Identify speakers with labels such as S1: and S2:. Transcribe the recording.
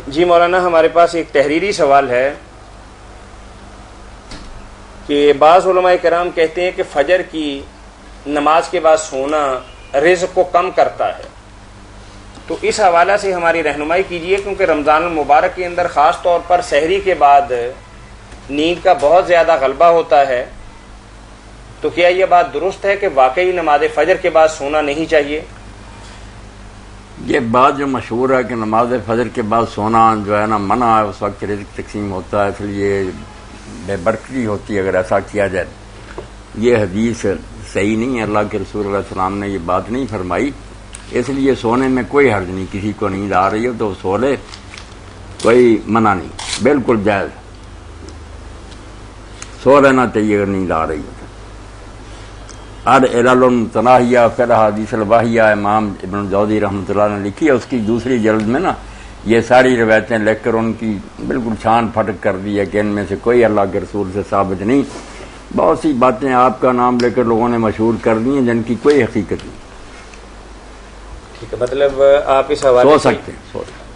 S1: جی مولانا، ہمارے پاس ایک تحریری سوال ہے کہ بعض علماء کرام کہتے ہیں کہ فجر کی نماز کے بعد سونا رزق کو کم کرتا ہے، تو اس حوالہ سے ہماری رہنمائی کیجیے، کیونکہ رمضان المبارک کے اندر خاص طور پر سحری کے بعد نیند کا بہت زیادہ غلبہ ہوتا ہے، تو کیا یہ بات درست ہے کہ واقعی نماز فجر کے بعد سونا نہیں چاہیے؟
S2: یہ بات جو مشہور ہے کہ نماز فجر کے بعد سونا جو ہے نا منع ہے، اس وقت رزق تقسیم ہوتا ہے، اس لیے بے برکتی ہوتی ہے اگر ایسا کیا جائے۔ یہ حدیث صحیح نہیں ہے، اللہ کے رسول علیہ السلام نے یہ بات نہیں فرمائی، اس لیے سونے میں کوئی حرج نہیں، کسی کو نیند آ رہی ہو تو سو لے، کوئی منع نہیں، بالکل جائز، سو لینا چاہیے اگر نیند آ رہی ہو۔ علل المتناہیہ فی الحدیث الواہیہ امام ابن جوزی رحمۃ اللہ نے لکھی ہے، اس کی دوسری جلد میں نا یہ ساری روایتیں لکھ کر ان کی بالکل چھان پھٹک کر دی ہے کہ ان میں سے کوئی اللہ کے رسول سے ثابت نہیں۔ بہت سی باتیں آپ کا نام لے کر لوگوں نے مشہور کر دی ہیں جن کی کوئی حقیقت نہیں۔
S1: ٹھیک ہے، مطلب آپ اس حوالے
S2: سو سکتے ہیں۔